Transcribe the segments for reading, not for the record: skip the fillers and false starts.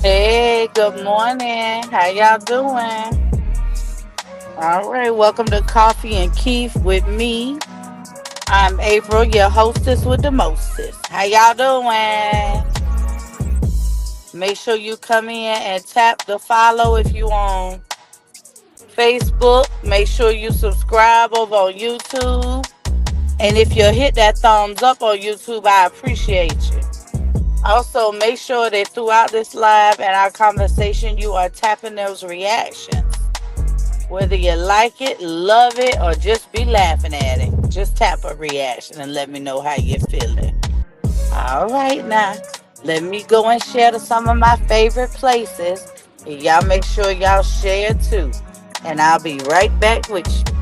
Hey, good morning. How y'all doing? All right, welcome to Coffee and Kief with me. I'm April, your hostess with the mostest. How y'all doing? Make sure you come in and tap the follow if you on Facebook. Make sure you subscribe over on YouTube. And if you hit that thumbs up on YouTube, I appreciate you. Also, make sure that throughout this live and our conversation, you are tapping those reactions. Whether you like it, love it, or just be laughing at it, just tap a reaction and let me know how you're feeling. All right, now, let me go and share to some of my favorite places. And y'all make sure y'all share too. And I'll be right back with you.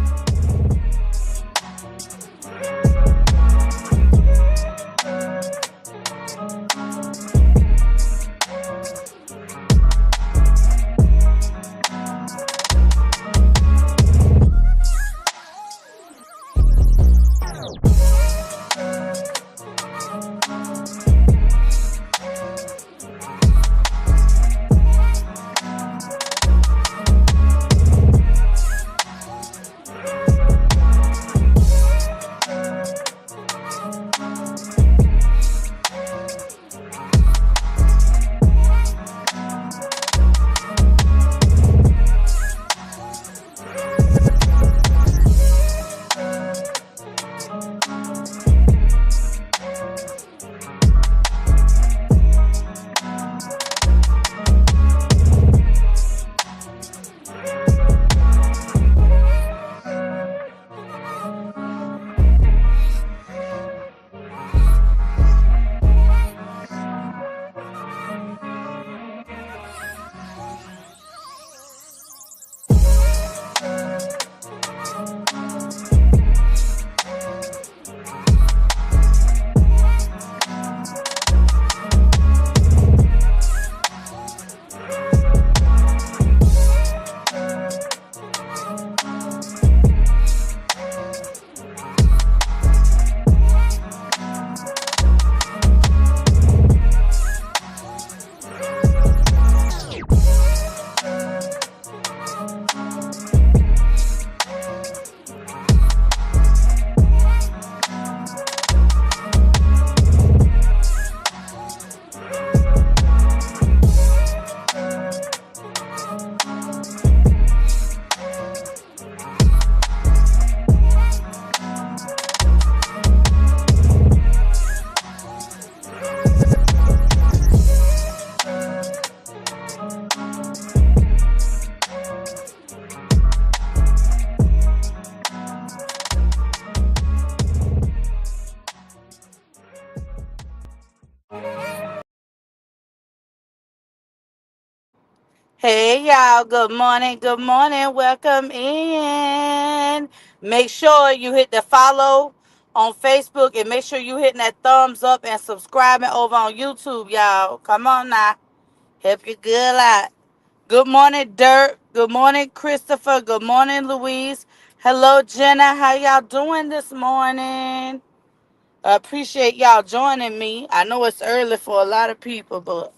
Hey y'all, good morning, good morning. Welcome in. Make sure you hit the follow on Facebook and make sure you hitting that thumbs up and subscribing over on YouTube, y'all. Come on now. Help your girl out. Good morning, Dirk. Good morning, Christopher. Good morning, Louise. Hello, Jenna. How y'all doing this morning? I appreciate y'all joining me. I know it's early for a lot of people, but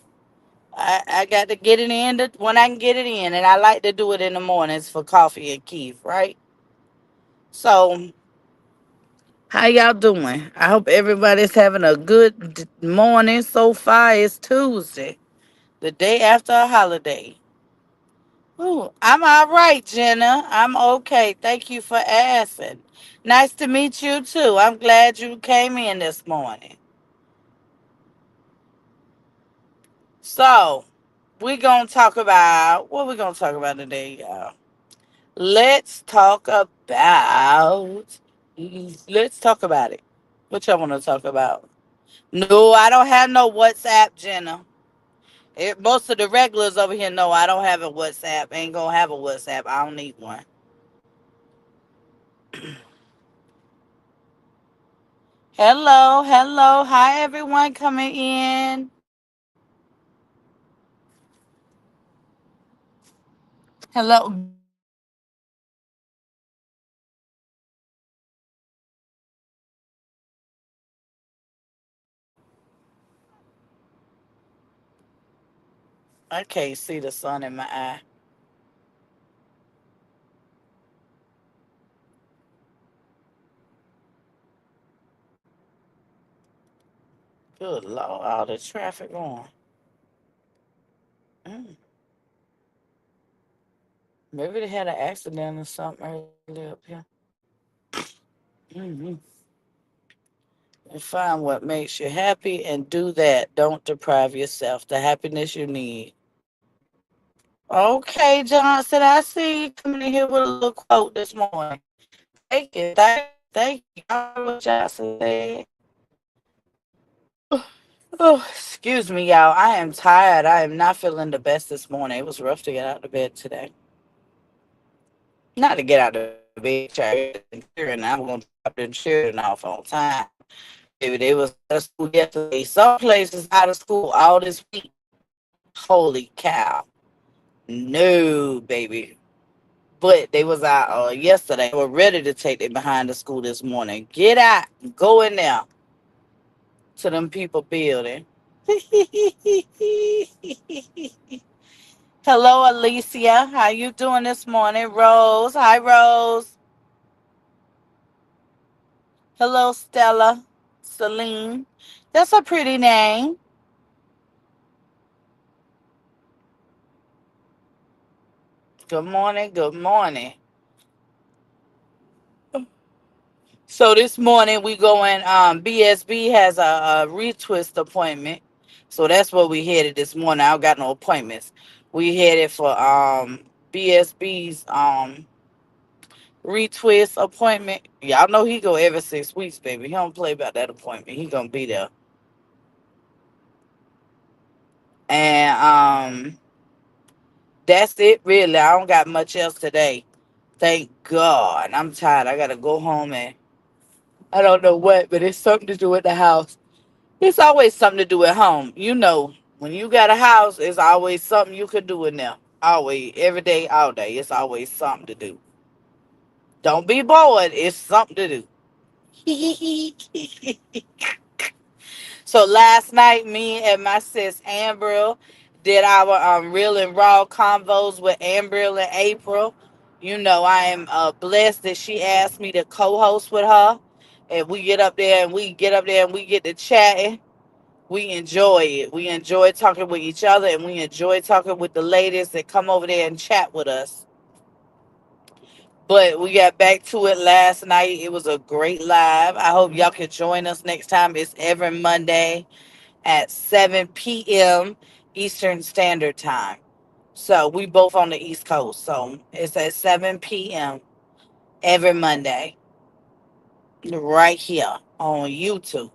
I got to get it in when I can get it in, and I like to do it in the mornings for Coffee and Keith, right? So, how y'all doing? I hope everybody's having a good morning so far. It's Tuesday, the day after a holiday. Ooh, I'm all right, Jenna. I'm okay. Thank you for asking. Nice to meet you too. I'm glad you came in this morning. So, we're gonna talk about what we're gonna talk about today, y'all. Let's talk about. Let's talk about it. What y'all want to talk about? No, I don't have no WhatsApp, Jenna. Most of the regulars over here know I don't have a WhatsApp. Ain't gonna have a WhatsApp. I don't need one. Hello, hello. Hi, everyone coming in. Hello. I can't see the sun in my eye. Good Lord, all the traffic going. Mm. Maybe they had an accident or something earlier up here. Hmm. And find what makes you happy and do that. Don't deprive yourself the happiness you need. Okay, Johnson, I see you coming in here with a little quote this morning. Thank you, thank you, thank you. Y'all heard what Johnson said. Oh, excuse me, y'all. I am tired. I am not feeling the best this morning. It was rough to get out of bed today. Not to get out of bed, child. And I'm going to drop them children off on time. Baby, they was out of school yesterday. Some places out of school all this week. Holy cow. No, baby. But they was out yesterday. They were ready to take them behind the school this morning. Get out. Go in there to them people building. Hello, Alicia. How you doing this morning? Rose. Hi, Rose. Hello, Stella. Celine. That's a pretty name. Good morning. Good morning. So this morning we going. BSB has a retwist appointment, so that's where we headed this morning. I don't got no appointments. We headed for BSB's retwist appointment. Y'all know he go every 6 weeks, baby. He don't play about that appointment. He gonna be there. And that's it really. I don't got much else today. Thank God. I'm tired. I gotta go home and I don't know what, but it's something to do at the house. It's always something to do at home. You know, when you got a house, it's always something you could do in there. Always, every day, all day. It's always something to do. Don't be bored. It's something to do. So last night, me and my sis Amber did our real and raw convos with Amber and April. You know, I am blessed that she asked me to co-host with her, and we get to chatting. We enjoy it. We enjoy talking with each other, and we enjoy talking with the ladies that come over there and chat with us. But we got back to it last night. It was a great live. I hope y'all can join us next time. It's every Monday at 7 p.m. Eastern Standard Time. So we both on the East Coast. So it's at 7 p.m. every Monday, right here on YouTube.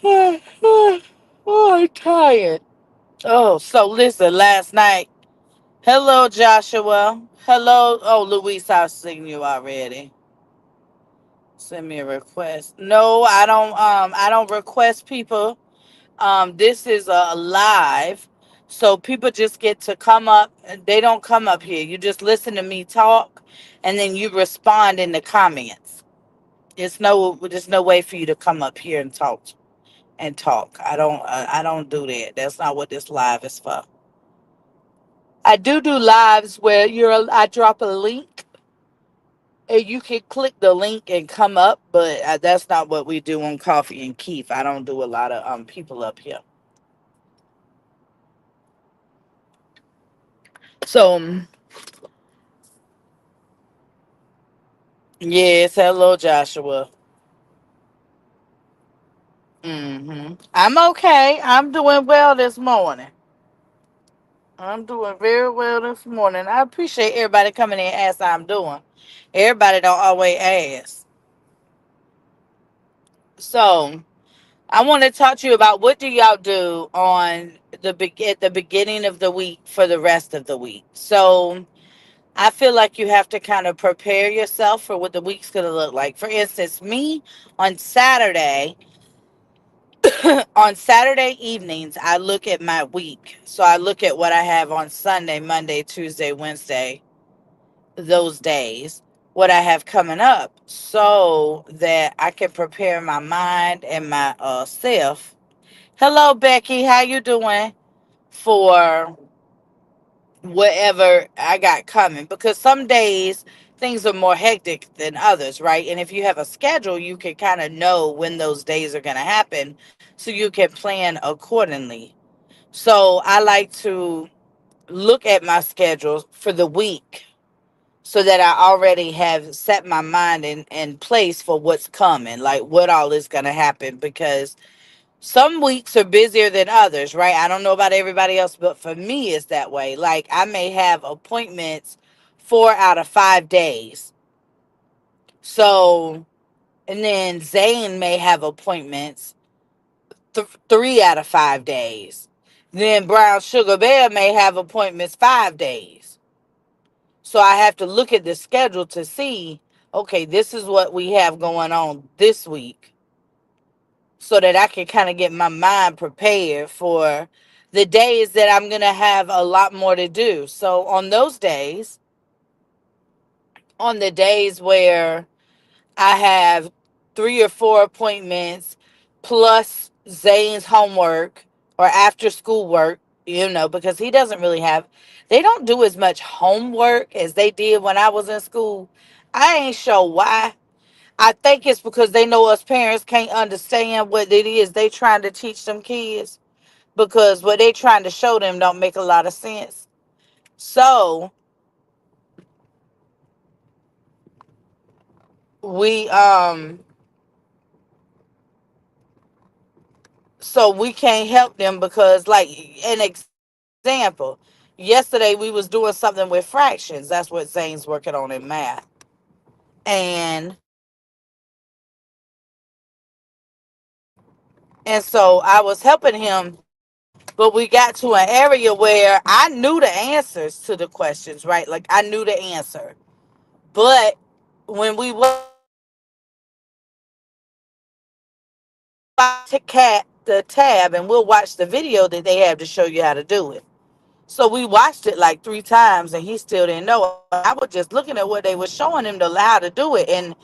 Oh, I'm tired. Oh, so listen, last night. Hello, Joshua. Hello. Oh, Luis, I've seen you already. Send me a request. No, I don't. I don't request people. This is a live, so people just get to come up. They don't come up here. You just listen to me talk, and then you respond in the comments. There's no way for you to come up here and talk. I don't do that. That's not what this live is for. I do lives where I drop a link and you can click the link and come up, but that's not what we do on Coffee and Keef. I don't do a lot of people up here. So yes, hello Joshua. I'm okay. I'm doing well this morning. I'm doing very well this morning. I appreciate everybody coming in and ask how I'm doing. Everybody don't always ask. So I want to talk to you about what do y'all do on at the beginning of the week for the rest of the week. So I feel like you have to kind of prepare yourself for what the week's going to look like. For instance, me on Saturday, on Saturday evenings, I look at my week. So I look at what I have on Sunday, Monday, Tuesday, Wednesday, those days, what I have coming up, so that I can prepare my mind and my self Hello, Becky. How you doing for whatever I got coming? Because some days things are more hectic than others, right? And if you have a schedule, you can kind of know when those days are going to happen so you can plan accordingly. So I like to look at my schedule for the week so that I already have set my mind in place for what's coming, like what all is going to happen. Because some weeks are busier than others, right? I don't know about everybody else, but for me, it's that way. Like, I may have appointments 4 out of 5 days. So, and then Zane may have appointments 3 out of 5 days. Then Brown Sugar Bear may have appointments 5 days. So I have to look at the schedule to see, okay, this is what we have going on this week so that I can kind of get my mind prepared for the days that I'm going to have a lot more to do. So on the days where I have 3 or 4 appointments plus Zane's homework or after school work, because he doesn't really have, they don't do as much homework as they did when I was in school. I ain't sure why. I think it's because they know us parents can't understand what it is they trying to teach them kids because what they trying to show them don't make a lot of sense. So we we can't help them because, like, an example, yesterday we was doing something with fractions. That's what Zane's working on in math. And so I was helping him, but we got to an area where I knew the answers to the questions, right? Like, I knew the answer. But when we cat the tab and we'll watch the video that they have to show you how to do it. So we watched it like 3 times and he still didn't know. I was just looking at what they were showing him to how to do it. And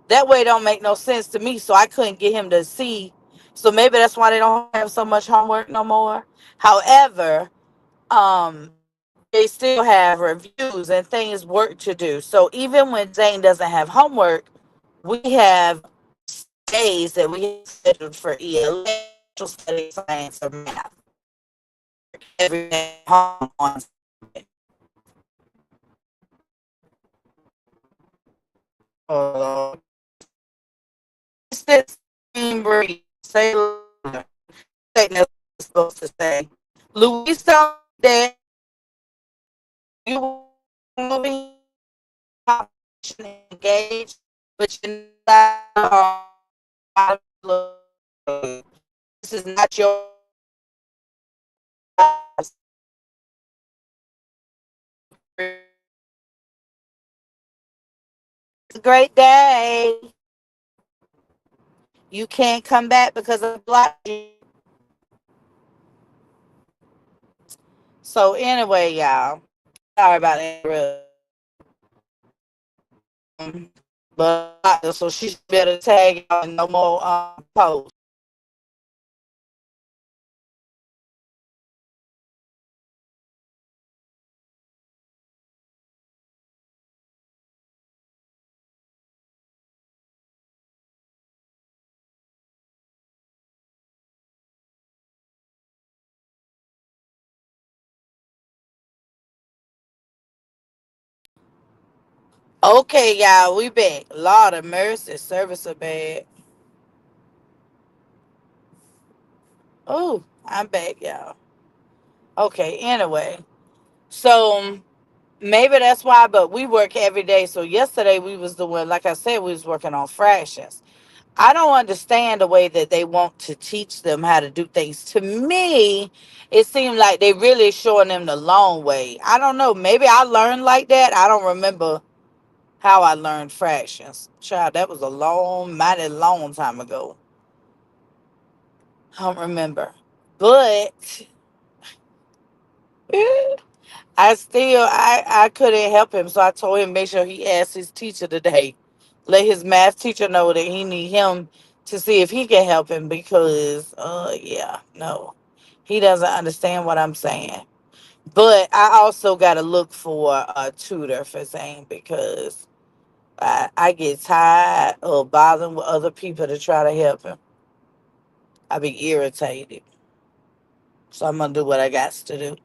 that way don't make no sense to me. So I couldn't get him to see. So maybe that's why they don't have so much homework no more. However, they still have reviews and things work to do. So even when Zane doesn't have homework, we have days that we have scheduled for ELA, social studies, science, or math. Every day home on Sunday. Oh, sit, steam, breathe. Say louder. Say that's what you're supposed to say. Louise told that you moving competition engaged, but you're not. This is not your. It's a great day. You can't come back because I blocked you. So anyway, y'all. Sorry about that. But so she better tag y'all no more posts. Okay, y'all, we back. Lord of mercy, service are bad. Oh, I'm back, y'all. Okay, anyway. So maybe that's why, but we work every day. So yesterday we was doing, like I said, we was working on fractions. I don't understand the way that they want to teach them how to do things. To me, it seemed like they really showing them the long way. I don't know. Maybe I learned like that. I don't remember how I learned fractions. Child, that was a long, mighty long time ago. I don't remember. But I couldn't help him, so I told him make sure he asked his teacher today. Let his math teacher know that he need him to see if he can help him because, yeah, no, he doesn't understand what I'm saying. But I also got to look for a tutor for Zane because I get tired of bothering with other people to try to help him. I be irritated. So I'm going to do what I got to do.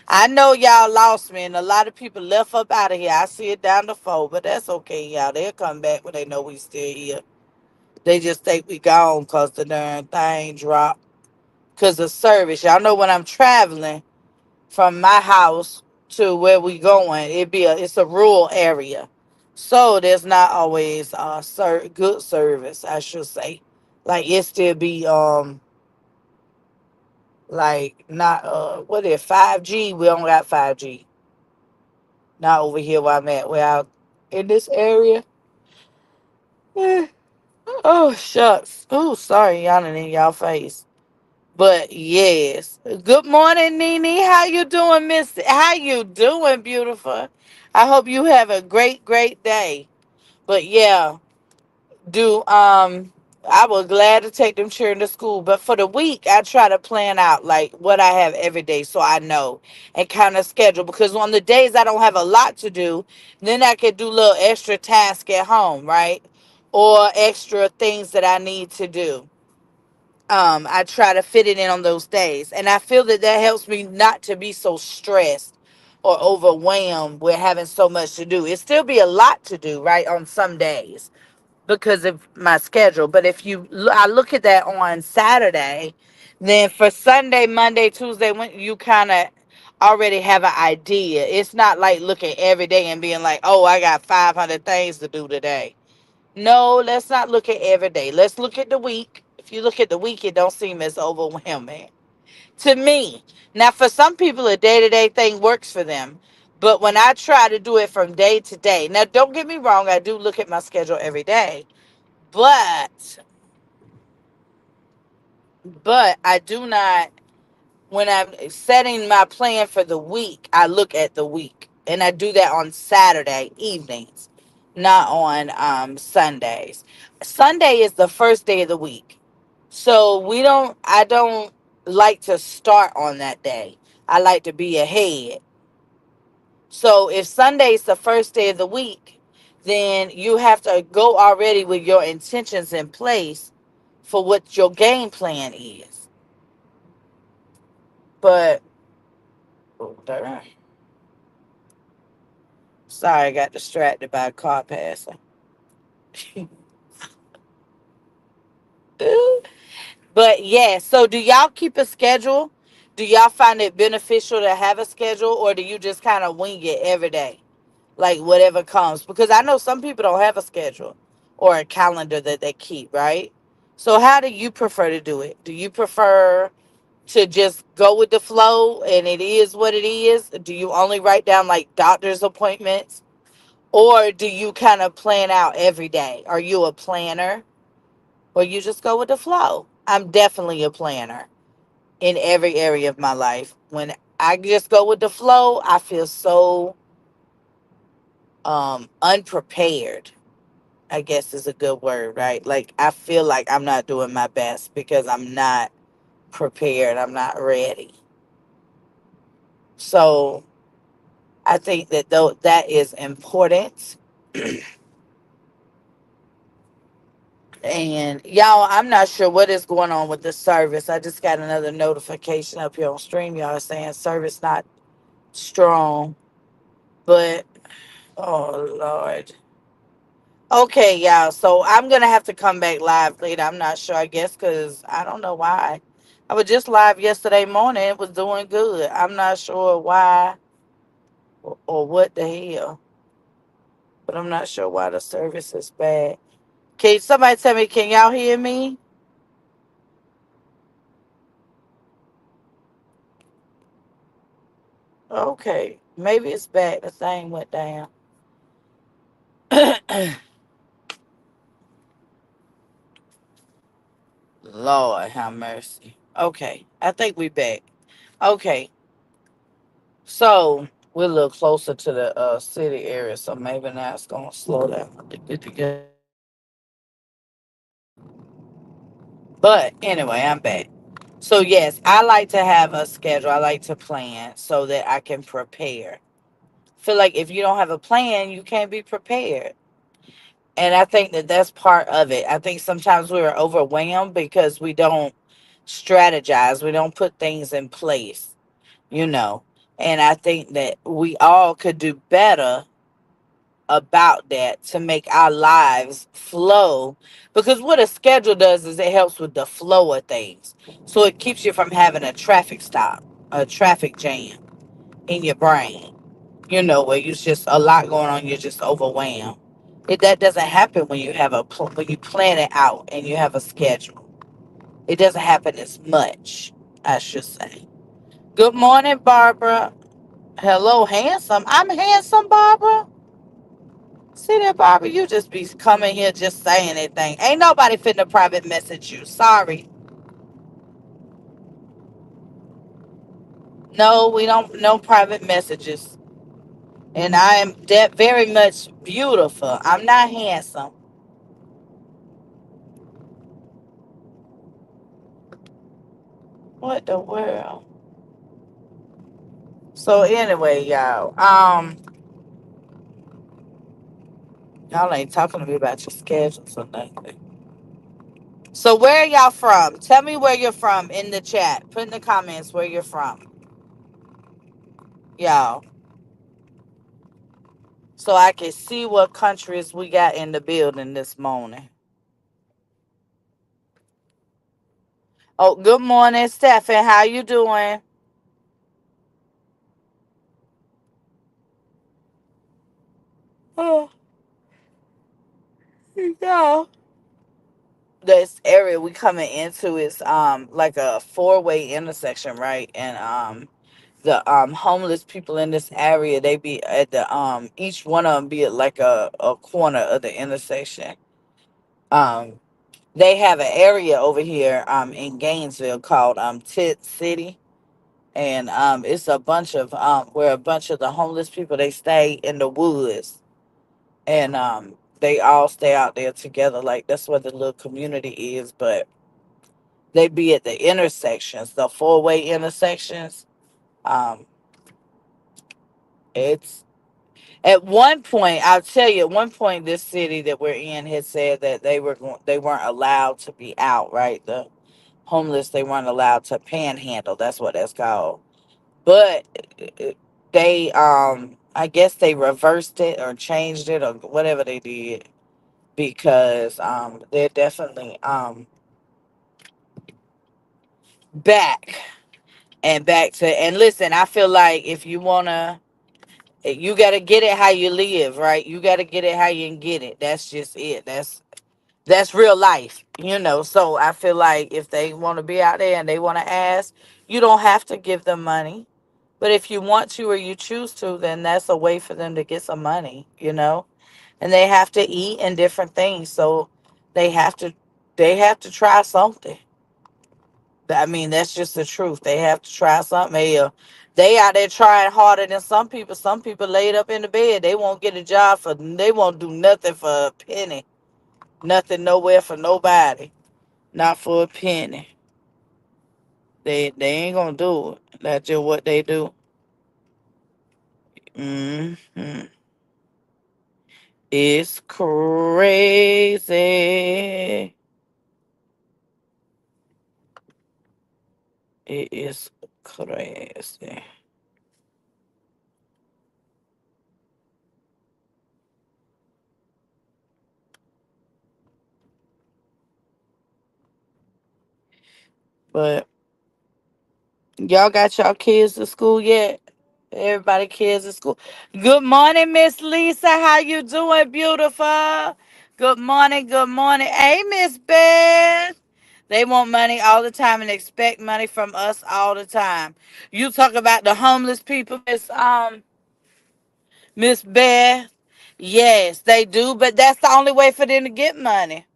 I know y'all lost me and a lot of people left up out of here. I see it down the floor, but that's okay, y'all. They'll come back when they know we still here. They just think we gone because the darn thing dropped. Because of service. Y'all know when I'm traveling from my house to where we going, it's a rural area. So there's not always good service, I should say. Like it still be like not what is 5G? We don't got 5G. Not over here where I'm at. We're out in this area. Eh. Oh shucks. Oh sorry, yawning in y'all face. But yes. Good morning, Nene. How you doing, Miss? How you doing, beautiful? I hope you have a great, great day. But yeah, do I was glad to take them children to school. But for the week I try to plan out like what I have every day so I know and kind of schedule because on the days I don't have a lot to do, then I can do little extra tasks at home, right? Or extra things that I need to do. I try to fit it in on those days. And I feel that that helps me not to be so stressed or overwhelmed with having so much to do. It still be a lot to do, right, on some days because of my schedule. But if I look at that on Saturday, then for Sunday, Monday, Tuesday, when you kind of already have an idea. It's not like looking every day and being like, oh, I got 500 things to do today. No, let's not look at every day. Let's look at the week. If you look at the week, it don't seem as overwhelming to me. Now, for some people, a day-to-day thing works for them. But when I try to do it from day to day, now don't get me wrong, I do look at my schedule every day. But I do not when I'm setting my plan for the week, I look at the week. And I do that on Saturday evenings, not on Sundays. Sunday is the first day of the week. So I don't like to start on that day. I like to be ahead. So if Sunday is the first day of the week, then you have to go already with your intentions in place for what your game plan is. But oh, darn. Sorry, I got distracted by a car passing. But yeah, so do y'all keep a schedule? Do y'all find it beneficial to have a schedule or do you just kind of wing it every day? Like whatever comes? Because I know some people don't have a schedule or a calendar that they keep, right? So how do you prefer to do it? Do you prefer to just go with the flow and it is what it is? Do you only write down like doctor's appointments? Or do you kind of plan out every day? Are you a planner or you just go with the flow? I'm definitely a planner in every area of my life. When I just go with the flow, I feel so unprepared. I guess is a good word, right? Like I feel like I'm not doing my best because I'm not prepared. I'm not ready. So I think that though that is important. And y'all, I'm not sure what is going on with the service. I just got another notification up here on stream, y'all saying service not strong. But oh Lord. Okay, y'all. So I'm gonna have to come back live later. I'm not sure. I guess because I don't know why. I was just live yesterday morning. It was doing good. I'm not sure why or what the hell. But I'm not sure why the service is bad. Can somebody tell me? Can y'all hear me? Okay, maybe it's back. The thing went down. Lord have mercy. Okay, I think we back. Okay, so we're a little closer to the city area, so maybe now it's gonna slow down. But anyway, I'm back. So yes, I like to have a schedule. I like to plan so that I can prepare. Feel like if you don't have a plan, you can't be prepared. And I think that that's part of it. I think sometimes we're overwhelmed because we don't strategize. We don't put things in place, you know. And I think that we all could do better about that to make our lives flow, because what a schedule does is it helps with the flow of things, so it keeps you from having a traffic stop, a traffic jam in your brain, where you just a lot going on, you're just overwhelmed. That doesn't happen when you have when you plan it out and you have a schedule. It doesn't happen as much, I should say. Good morning, Barbara. Hello, handsome. I'm handsome, Barbara. See that, Barbara? You just be coming here just saying anything. Ain't nobody finna private message you. Sorry. No, we don't. No private messages. And I am that very much beautiful. I'm not handsome. What the world? So anyway, y'all ain't talking to me about your schedules or nothing. So where are y'all from? Tell me where you're from in the chat. Put in the comments where you're from, y'all, so I can see what countries we got in the building this morning. Oh, good morning, Stephen. How you doing? Oh, yeah. This area we coming into is like a four-way intersection, right? And the homeless people in this area, they be at the each one of them be at like a corner of the intersection. Um, they have an area over here in Gainesville called Tit City, and it's a bunch of where a bunch of the homeless people, they stay in the woods, and they all stay out there together. Like that's where the little community is. But they be at the intersections, the four-way intersections. Um, it's at one point, I'll tell you, at one point, this city that we're in had said that they weren't allowed to be out. Right, the homeless, they weren't allowed to panhandle. That's what that's called. But they I guess they reversed it or changed it or whatever they did, because they're definitely back and back to. And listen, I feel like if you wanna, you gotta get it how you live, right? You gotta get it how you can get it. That's just it. That's real life, So I feel like if they want to be out there and they want to ask, you don't have to give them money. But if you want to or you choose to, then that's a way for them to get some money. And they have to eat and different things, so they have to they have to try something. I mean, that's just the truth. They have to try something. They out there trying harder than some people. Some people laid up in the bed. They won't get a job for. They won't do nothing for a penny. Nothing nowhere for nobody. Not for a penny. They ain't gonna do it. That's just what they do. Hmm. It's crazy. It is crazy. But y'all got y'all kids to school yet? Everybody kids at school. Good morning, Miss Lisa. How you doing, beautiful? Good morning, good morning. Hey, Miss Beth. They want money all the time and expect money from us all the time. You talk about the homeless people, Miss Beth. Yes, they do, but that's the only way for them to get money.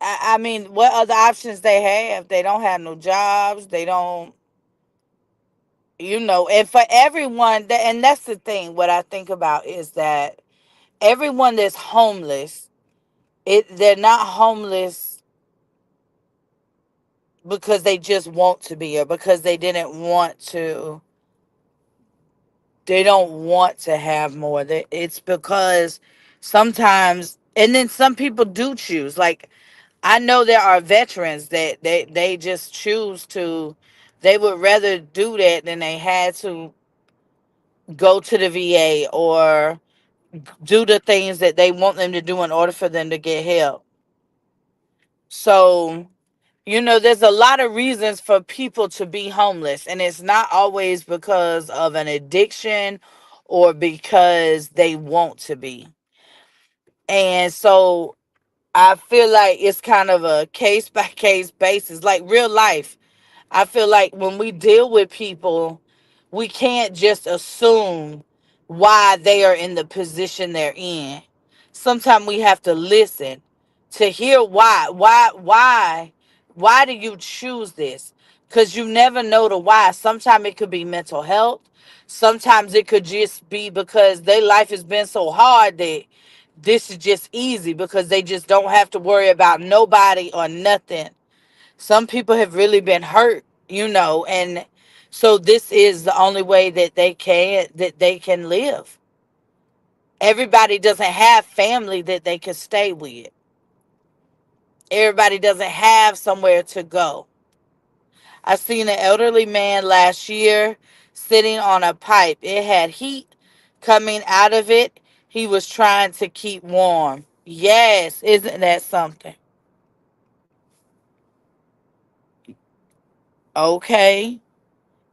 I mean, what other options they have? They don't have no jobs. They don't, and for everyone that, and that's the thing. What I think about is that everyone that's homeless, they're not homeless because they just want to be, or because they didn't want to, they don't want to have more. It's because sometimes, and then some people do choose. Like, I know there are veterans that they just choose to, they would rather do that than they had to go to the VA or do the things that they want them to do in order for them to get help. So, there's a lot of reasons for people to be homeless, and it's not always because of an addiction or because they want to be. And so I feel like it's kind of a case by case basis, like real life. I feel like when we deal with people, we can't just assume why they are in the position they're in. Sometimes we have to listen to hear why. Why do you choose this? Because you never know the why. Sometimes it could be mental health. Sometimes it could just be because their life has been so hard that this is just easy because they just don't have to worry about nobody or nothing. Some people have really been hurt, and so this is the only way that they can live. Everybody doesn't have family that they can stay with. Everybody doesn't have somewhere to go. I seen an elderly man last year sitting on a pipe. It had heat coming out of it. He was trying to keep warm. Yes, isn't that something? Okay.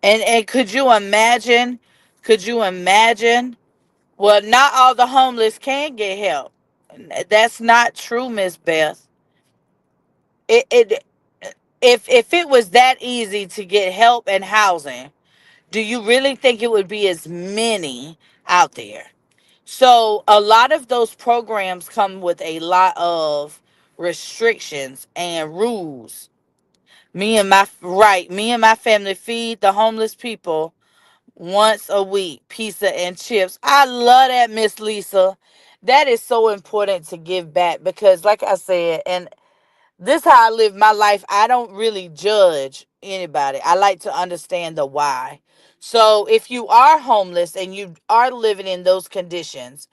And could you imagine? Could you imagine? Well, not all the homeless can get help. That's not true, Miss Beth. It if it was that easy to get help and housing, do you really think it would be as many out there? So a lot of those programs come with a lot of restrictions and rules. Me and my family feed the homeless people once a week, pizza and chips. I love that, Miss Lisa. That is so important to give back because, like I said, and this how I live my life. I don't really judge anybody. I like to understand the why. So if you are homeless and you are living in those conditions,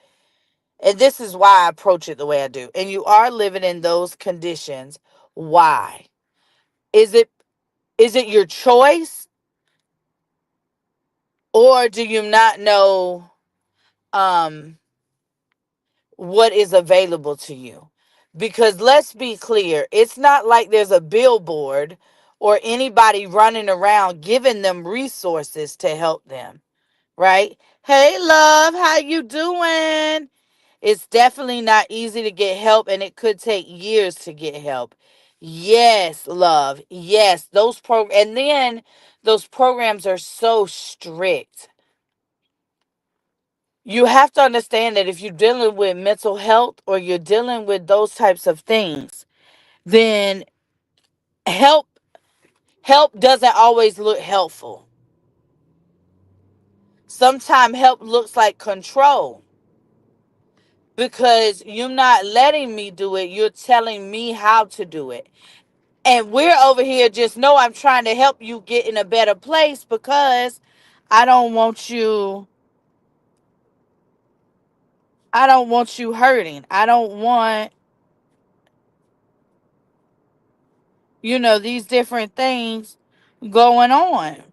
and this is why I approach it the way I do, and you are living in those conditions, why? Is it is it your choice, or do you not know um what is available to you? Because let's be clear, it's not like there's a billboard or anybody running around giving them resources to help them, right? Hey love, how you doing? It's definitely not easy to get help, and it could take years to get help. Yes, love. Yes, and then those programs are so strict. You have to understand that if you're dealing with mental health or you're dealing with those types of things, then help help doesn't always look helpful. Sometimes help looks like control because you're not letting me do it. You're telling me how to do it. And we're over here just know I'm trying to help you get in a better place because I don't want you I don't want you hurting. I don't want, these different things going on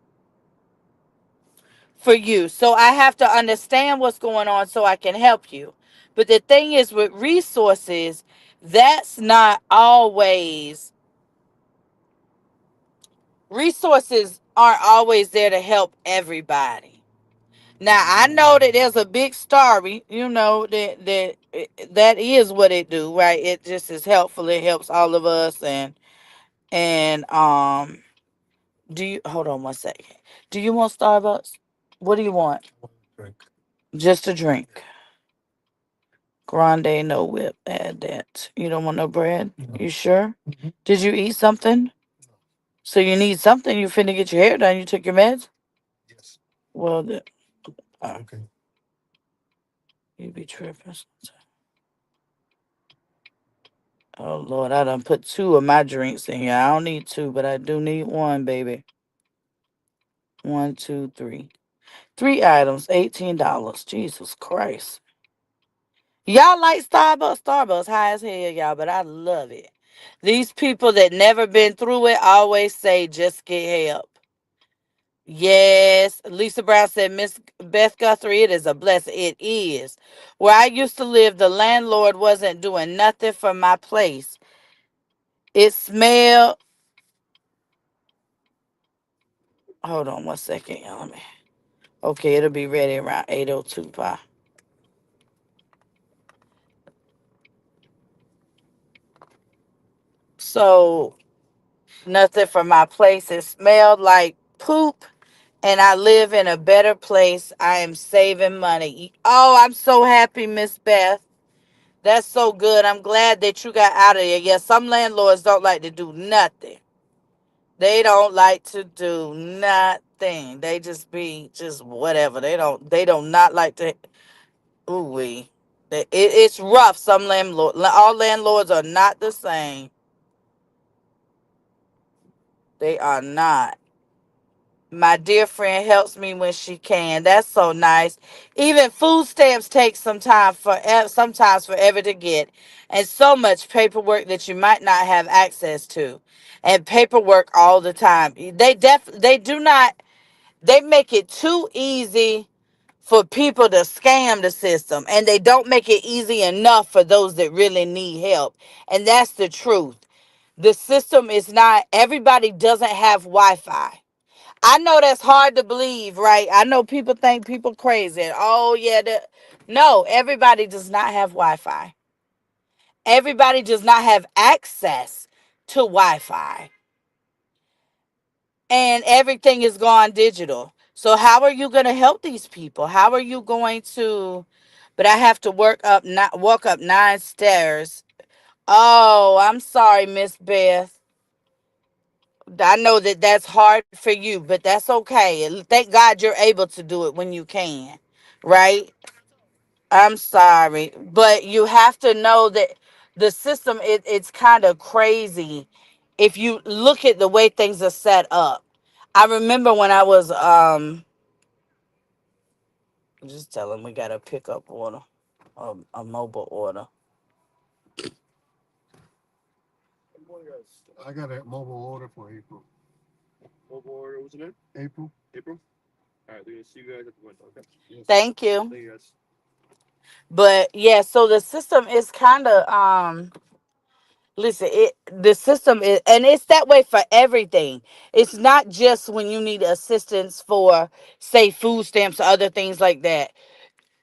for you. So I have to understand what's going on so I can help you. But the thing is with resources, that's not always resources aren't always there to help everybody. Now I know that there's a big story, that is what it do, right? It just is helpful. It helps all of us and do you hold on one second. Do you want Starbucks? What do you want? Just a drink. Grande, no whip. Add that. You don't want no bread? No. You sure? Did you eat something? So you need something? You finna get your hair done? You took your meds? Well, okay. You be tripping. Oh Lord, I done put two of my drinks in here. I don't need two, but I do need one, baby. One, two, three. Three items, $18. Jesus Christ. Y'all like Starbucks? Starbucks high as hell, y'all, but I love it. These people that never been through it always say just get help. Yes, Lisa Brown said, Miss Beth Guthrie, it is a blessing. It is. Where I used to live, the landlord wasn't doing nothing for my place. It smelled. Hold on 1 second, y'all. Let me. Okay, it'll be ready around 8:02. Pa. So nothing for my place. It smelled like poop, and I live in a better place. I am saving money. Oh, I'm so happy, Miss Beth. That's so good. I'm glad that you got out of there. Yeah, some landlords don't like to do nothing. They don't like to do nothing. They just be just whatever. They don't not like to. Ooh wee. It's rough. Some landlord. All landlords are not the same. They are not. My dear friend helps me when she can. That's so nice. Even food stamps take some time for sometimes forever to get, and so much paperwork that you might not have access to, and paperwork all the time. They do not. They make it too easy for people to scam the system, and they don't make it easy enough for those that really need help. And that's the truth. The system is not. Everybody doesn't have Wi-Fi. I know that's hard to believe, right? I know people think people crazy. Oh yeah, no, everybody does not have Wi-Fi. Everybody does not have access to Wi-Fi, and everything is gone digital. So how are you going to help these people? How are you going to? But I have to walk up 9 stairs. Oh, I'm sorry, Miss Beth. I know that that's hard for you, but that's okay. And thank God you're able to do it when you can, right? I'm sorry, but you have to know that the system it's kind of crazy if you look at the way things are set up. I remember when I was just tell them we got a pickup order, a mobile order. I got a mobile order for April. Mobile order, what's the name? April. April. All right, they're gonna see you guys at the window. Okay. Yes. Thank you. Thank you guys. But yeah, so the system is kind of listen, the system is, and it's that way for everything. It's not just when you need assistance for, say, food stamps or other things like that.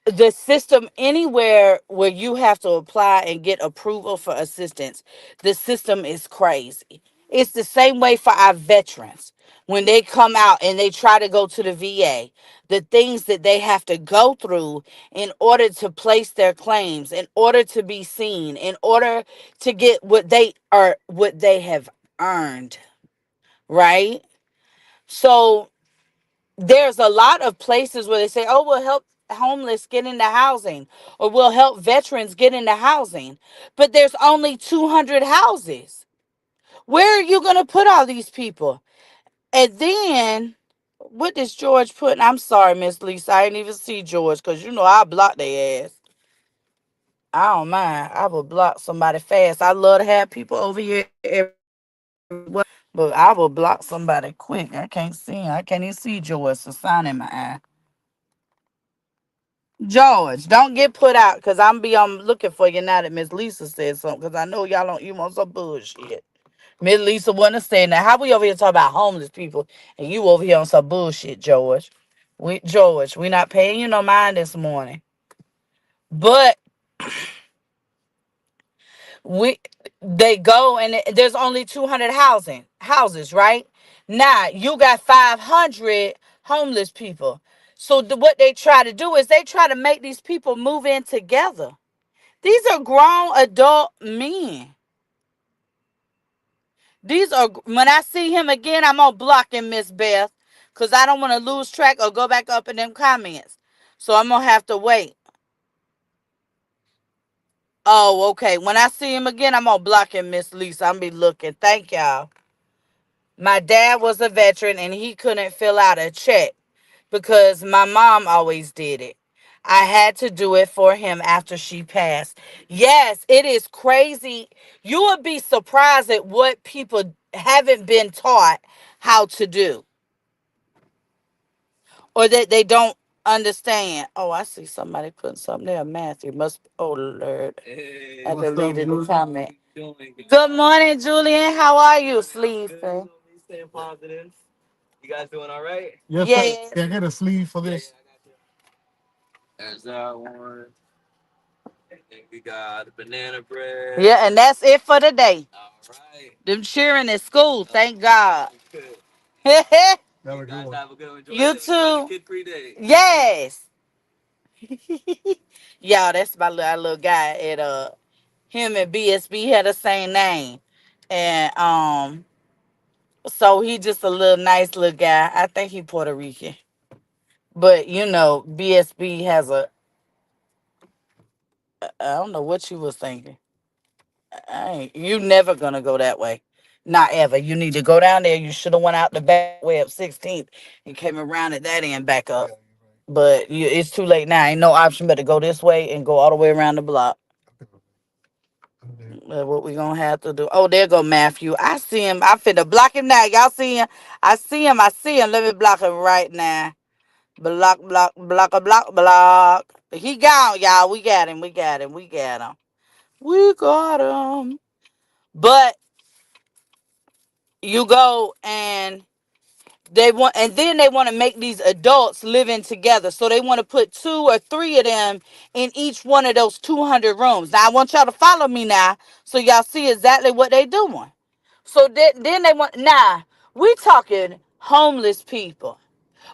The system anywhere where you have to apply and get approval for assistance, the system is crazy. It's the same way for our veterans when they come out and they try to go to the VA, the things that they have to go through in order to place their claims, in order to be seen, in order to get what they have earned, right? So there's a lot of places where they say, oh, we'll help homeless get into housing, or we'll help veterans get into housing. But there's only 200 houses. Where are you going to put all these people? And then, what does George put? I'm sorry, Miss Lisa. I didn't even see George because you know I blocked their ass. I don't mind. I will block somebody fast. I love to have people over here everywhere. But I will block somebody quick. I can't see him. I can't even see George. It's a sign in my eye. George, don't get put out because I'm looking for you now that Miss Lisa said something because I know y'all don't you want some bullshit. Miss Lisa wasn't saying that. How we over here talking about homeless people and you over here on some bullshit, George? We not paying you no mind this morning. But we they go and there's only 200 houses, right? Now you got 500 homeless people. So what they try to do is they try to make these people move in together. These are grown adult men. These are when I see him again, I'm gonna block him, Miss Beth, cause I don't want to lose track or go back up in them comments. So I'm gonna have to wait. Oh, okay. When I see him again, I'm gonna block him, Miss Lisa. I'm be looking. Thank y'all. My dad was a veteran and he couldn't fill out a check because my mom always did it. I had to do it for him after she passed. Yes, it is crazy. You would be surprised at what people haven't been taught how to do or that they don't understand. Oh, I see somebody putting something there. Matthew must. Oh, Lord. I deleted the comment. Good morning, Julian. How are you, sleeve? Staying positive. You guys doing all right? Yes, sir. Yes. Can I get a sleeve for this? There's that one. And we got banana bread. Yeah, and that's it for today. All right. Them cheering at school, thank God. Good. Have a good one. Have a good one. You too. Kid-free day. Yes. Y'all, that's my little guy at him and BSB had the same name. And so he just a little nice little guy. I think he Puerto Rican. But you know, BSB has a I don't know what you was thinking. You never gonna go that way. Not ever. You need to go down there. You should have went out the back way up 16th and came around at that end back up. But it's too late now. Ain't no option but to go this way and go all the way around the block. What we gonna have to do? Oh, there go Matthew. I see him. I finna block him now. Y'all see him? I see him. I see him. Let me block him right now. Block, block, block, block, block. He gone, y'all. We got him. We got him. We got him. We got him. But you go and then they want to make these adults living together. So they want to put 2 or 3 of them in each one of those 200 rooms. Now I want y'all to follow me now, so y'all see exactly what they doing. So then they want we talking homeless people.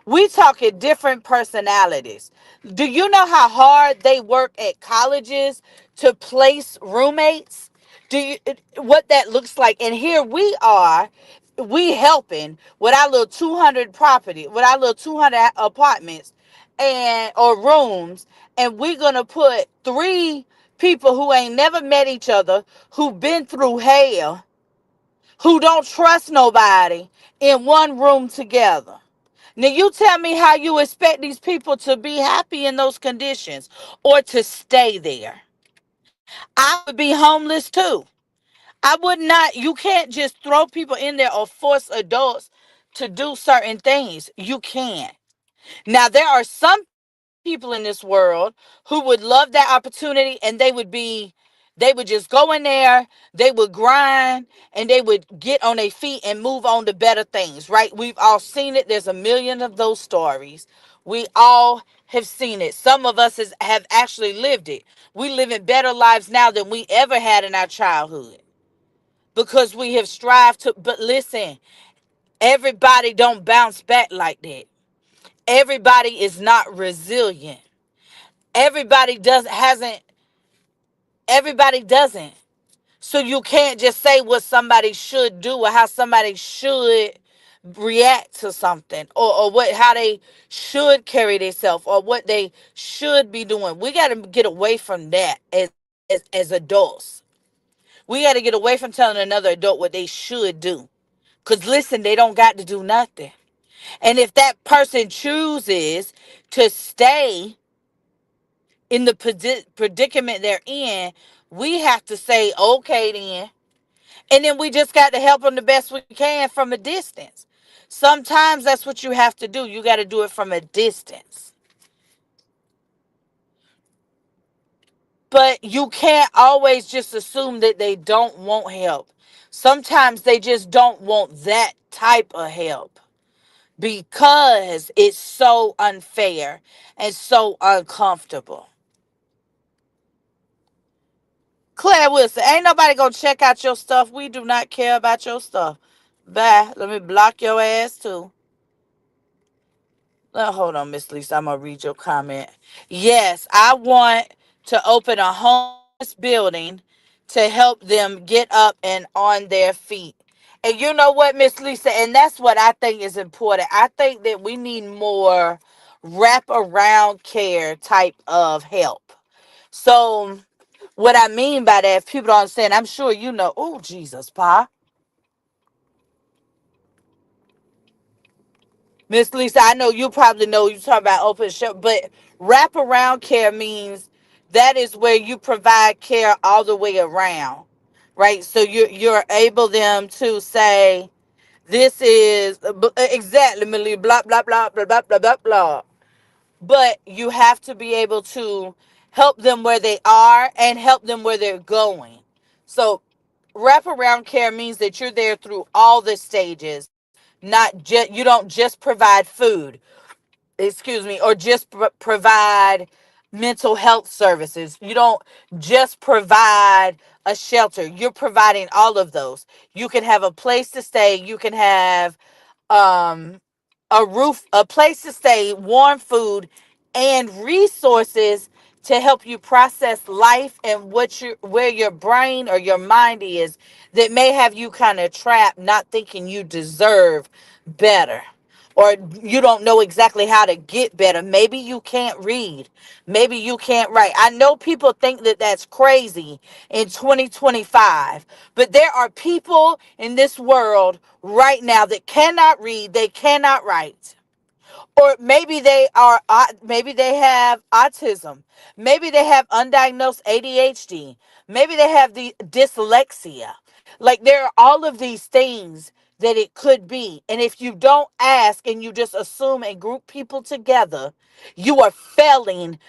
We talking different personalities. Do you know how hard they work at colleges to place roommates? Do you what that looks like? And here we are, we helping with our little 200 property, with our little 200 apartments and or rooms, and we're gonna put 3 people who ain't never met each other, who been through hell, who don't trust nobody in one room together. Now you tell me how you expect these people to be happy in those conditions or to stay there. I would be homeless too. I would not, you can't just throw people in there or force adults to do certain things. You can't. Now, there are some people in this world who would love that opportunity and they would just go in there, they would grind, and they would get on their feet and move on to better things, right? We've all seen it. There's a million of those stories. We all have seen it. Some of us have actually lived it. We live in better lives now than we ever had in our childhood because we have strived to. But listen, everybody don't bounce back like that. Everybody is not resilient. Everybody doesn't. So you can't just say what somebody should do or how somebody should react to something, or what how they should carry themselves or what they should be doing. We got to get away from that as adults. We got to get away from telling another adult what they should do. Cause listen, they don't got to do nothing. And if that person chooses to stay in the predicament they're in, we have to say, okay, then. And then we just got to help them the best we can from a distance. Sometimes that's what you have to do. You got to do it from a distance. But you can't always just assume that they don't want help. Sometimes they just don't want that type of help because it's so unfair and so uncomfortable. Claire Wilson, ain't nobody gonna check out your stuff. We do not care about your stuff. Bye. Let me block your ass too. Hold on, Miss Lisa. I'm gonna read your comment. Yes, I want to open a homeless building to help them get up and on their feet. And you know what, Miss Lisa? And that's what I think is important. I think that we need more wrap around care type of help. So What I mean by that, if people don't understand, I'm sure you know. Oh, Jesus, Pa. Miss Lisa, I know you probably know you talking about open show, but wraparound care means that is where you provide care all the way around, right? So you're able them to say, this is exactly Millie, blah blah blah blah blah blah blah blah. But you have to be able to help them where they are and help them where they're going. So wraparound care means that you're there through all the stages, not just, you don't just provide food, excuse me, or just provide mental health services. You don't just provide a shelter. You're providing all of those. You can have a place to stay. You can have um a roof, a place to stay, warm food, and resources to help you process life and what you, where your brain or your mind is, that may have you kind of trapped, not thinking you deserve better, or you don't know exactly how to get better. Maybe you can't read, maybe you can't write. I know people think that that's crazy in 2025, but there are people in this world right now that cannot read, they cannot write, or maybe they are maybe they have autism, maybe they have undiagnosed ADHD, maybe they have the dyslexia. Like, there are all of these things that it could be, and if you don't ask and you just assume and group people together, you are failing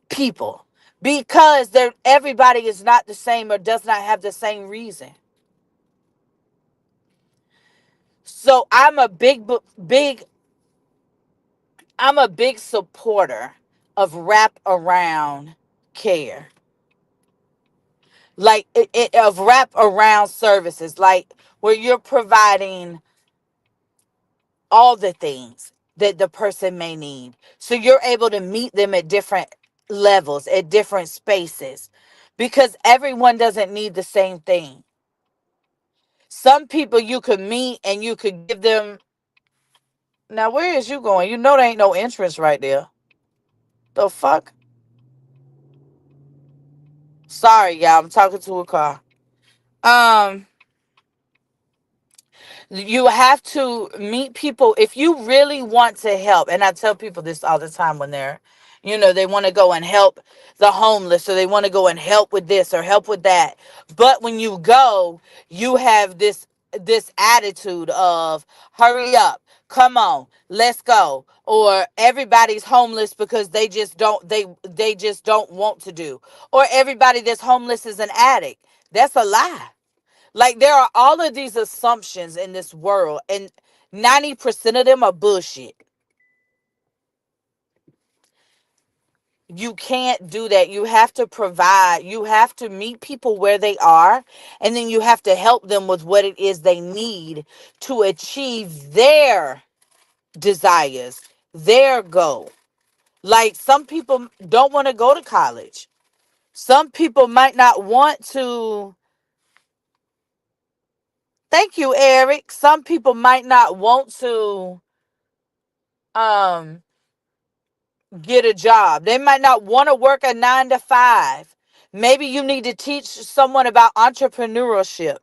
people, because they're, everybody is not the same or does not have the same reason. So I'm a big supporter of wrap around care, like of wrap around services, like where you're providing all the things that the person may need. So you're able to meet them at different levels, at different spaces, because everyone doesn't need the same thing. Some people you could meet and you could give them. Now, where is you going? You know there ain't no entrance right there. The fuck? Sorry, y'all. I'm talking to a car. Um, you have to meet people if you really want to help. And I tell people this all the time when they're, they want to go and help the homeless, or they want to go and help with this or help with that. But when you go, you have this attitude of, hurry up, come on, let's go, or everybody's homeless because they just don't want to do, or everybody that's homeless is an addict. That's a lie. Like, there are all of these assumptions in this world, and 90% of them are bullshit. You can't do that. You have to provide, you have to meet people where they are, and then you have to help them with what it is they need to achieve their desires, their goal. Like, some people don't want to go to college. Some people might not want to. Thank you, Eric. Some people might not want to um get a job. They might not want to work a 9 to 5. Maybe you need to teach someone about entrepreneurship.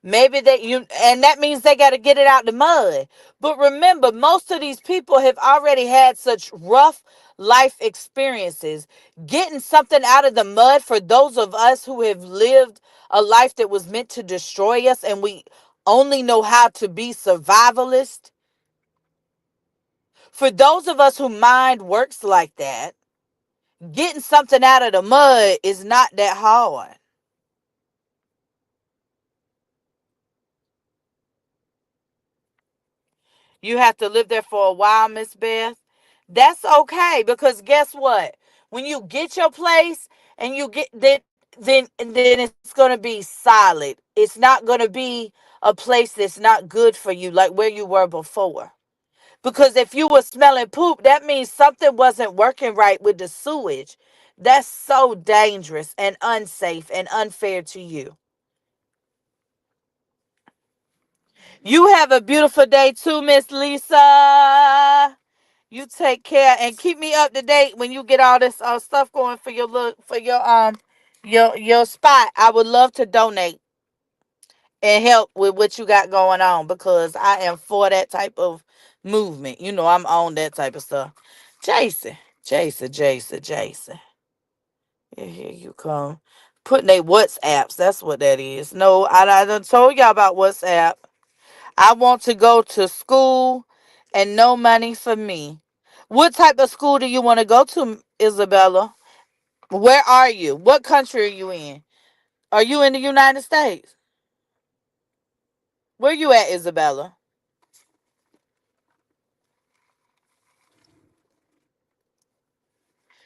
Maybe and that means they got to get it out the mud. But remember, most of these people have already had such rough life experiences. Getting something out of the mud, for those of us who have lived a life that was meant to destroy us and we only know how to be survivalist, for those of us who mind works like that, getting something out of the mud is not that hard. You have to live there for a while, Miss Beth. That's okay, because guess what? When you get your place and you get that, then it's gonna be solid. It's not gonna be a place that's not good for you, like where you were before. Because if you were smelling poop, that means something wasn't working right with the sewage. That's so dangerous and unsafe and unfair to you. You have a beautiful day too, Miss Lisa. You take care and keep me up to date when you get all this stuff going for your look, for your spot, I would love to donate and help with what you got going on because I am for that type of movement. You know, I'm on that type of stuff. Jason, Jason. Yeah, here you come. Putting they WhatsApps. That's what that is. No, I done told y'all about WhatsApp. I want to go to school and no money for me. What type of school do you want to go to, Isabella? Where are you? What country are you in? Are you in the United States? Where you at, Isabella?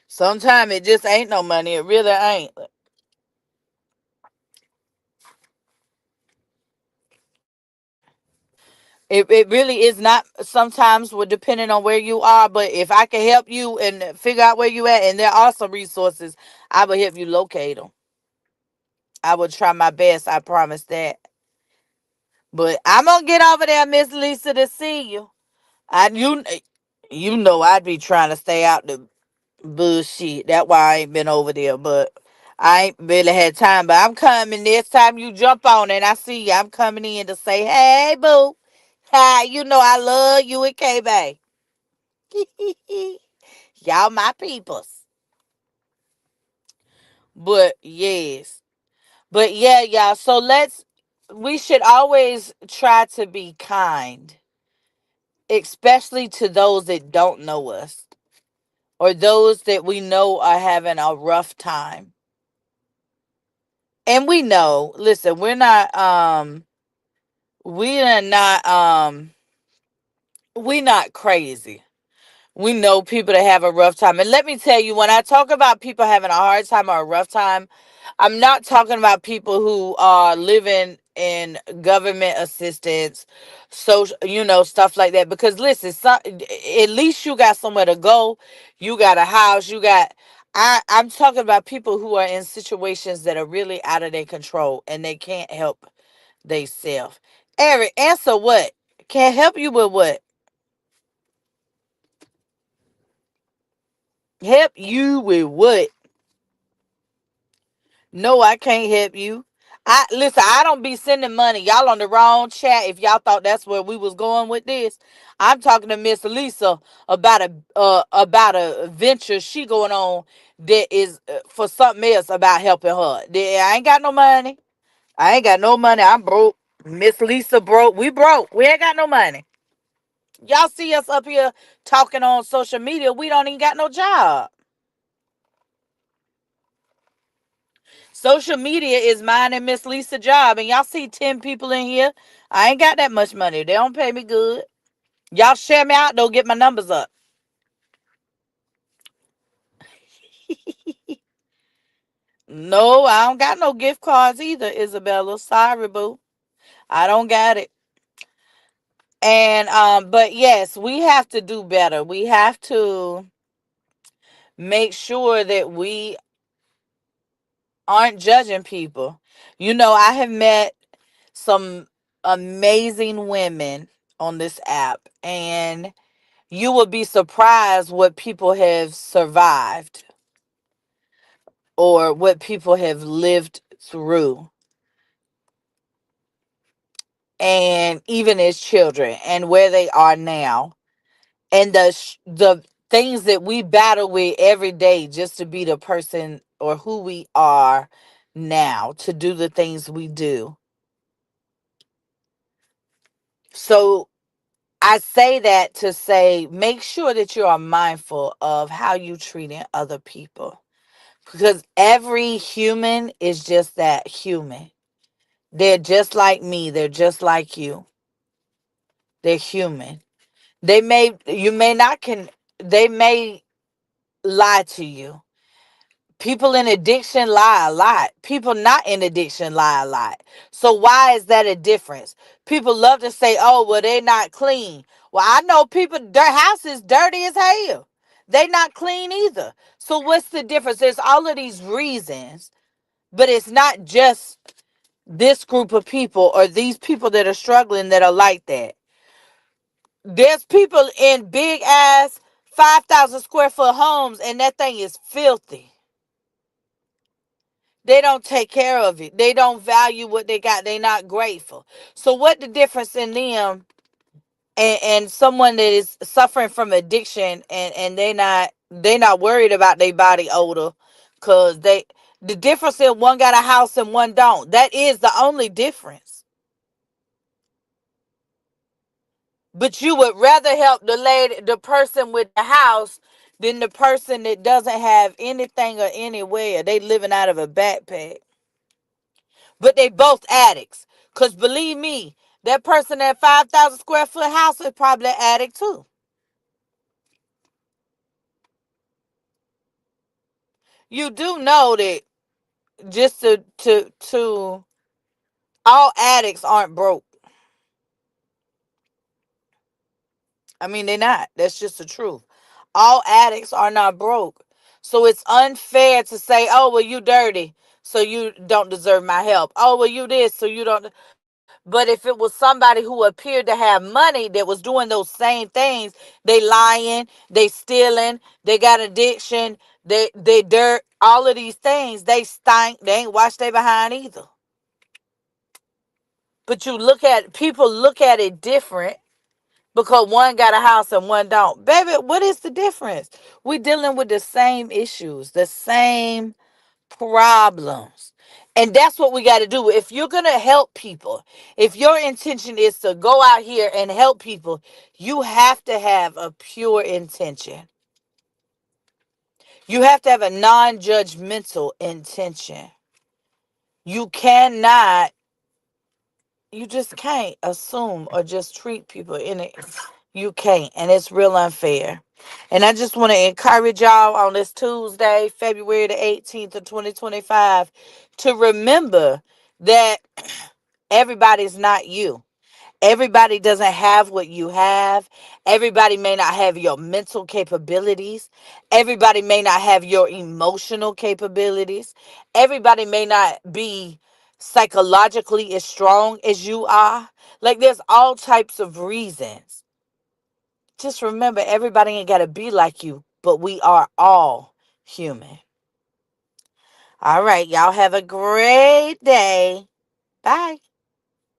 Sometimes it just ain't no money. It really ain't. It really is not sometimes with depending on where you are, but if I can help you and figure out where you at and there are some resources, I will help you locate them. I will try my best, I promise that. But I'm gonna get over there, Miss Lisa, to see you. I you know I'd be trying to stay out the bullshit. That's why I ain't been over there, but I ain't really had time. But I'm coming next time you jump on and I see you. I'm coming in to say, hey boo. Hi, you know I love you and K Bay. Y'all my peoples. But yes. But yeah, y'all. So we should always try to be kind, especially to those that don't know us or those that we know are having a rough time. And we know, listen, we are not we not crazy. We know people that have a rough time. And let me tell you, when I talk about people having a hard time or a rough time, I'm not talking about people who are living in government assistance, so stuff like that. Because listen, at least you got somewhere to go, you got a house, you got. I'm talking about people who are in situations that are really out of their control and they can't help themselves. Eric, answer what? Can't help you with what? Help you with what? No, I can't help you. I listen, I don't be sending money. Y'all on the wrong chat if y'all thought that's where we was going with this. I'm talking to Miss Lisa about a venture she going on that is for something else about helping her. I ain't got no money. I ain't got no money. I'm broke. Miss Lisa broke. We broke. We ain't got no money. Y'all see us up here talking on social media. We don't even got no job. Social media is mine and Miss Lisa job. And y'all see 10 people in here. I ain't got that much money. They don't pay me good. Y'all share me out, don't get my numbers up. No, I don't got no gift cards either, Isabella. Sorry, boo. I don't got it. And but yes, we have to do better. We have to make sure that we aren't judging people. I have met some amazing women on this app, and you will be surprised what people have survived or what people have lived through, and even as children, and where they are now, and the things that we battle with every day just to be the person or who we are now, to do the things we do. So I say that to say, make sure that you are mindful of how you treating other people, because every human is just that, human. They're just like me. They're just like you. They're human. You may not they may lie to you. People in addiction lie a lot. People not in addiction lie a lot. So why is that a difference? People love to say, oh, well, they're not clean. Well, I know people, their house is dirty as hell. They not clean either. So what's the difference? There's all of these reasons, but it's not just this group of people or these people that are struggling that are like that. There's people in big ass 5,000 square foot homes and that thing is filthy. They don't take care of it. They don't value what they got. They not grateful. So what the difference in them and someone that is suffering from addiction, and they not worried about their body odor, because the difference in one got a house and one don't. That is the only difference. But you would rather help the person with the house than the person that doesn't have anything or anywhere. They living out of a backpack. But they both addicts. Cause believe me, that person at 5,000 square foot house is probably an addict too. You do know that just to all addicts aren't broke. I mean, they're not. That's just the truth. All addicts are not broke. So it's unfair to say, oh, well, you dirty, so you don't deserve my help. Oh, well, you this, so you don't. But if it was somebody who appeared to have money that was doing those same things, they lying, they stealing, they got addiction, they dirt, all of these things, they stink, they ain't washed their behind either. But people look at it different because one got a house and one don't. Baby, what is the difference? We dealing with the same issues, the same problems. And that's what we got to do. If you're going to help people, if your intention is to go out here and help people, you have to have a pure intention. You have to have a non-judgmental intention. You cannot, you just can't assume or just treat people in it. You can't. And it's real unfair. And I just want to encourage y'all on this Tuesday, February the 18th of 2025, to remember that everybody's not you. Everybody doesn't have what you have. Everybody may not have your mental capabilities. Everybody may not have your emotional capabilities. Everybody may not be psychologically as strong as you are. Like, there's all types of reasons. Just remember, everybody ain't got to be like you, but we are all human. All right, y'all have a great day. Bye.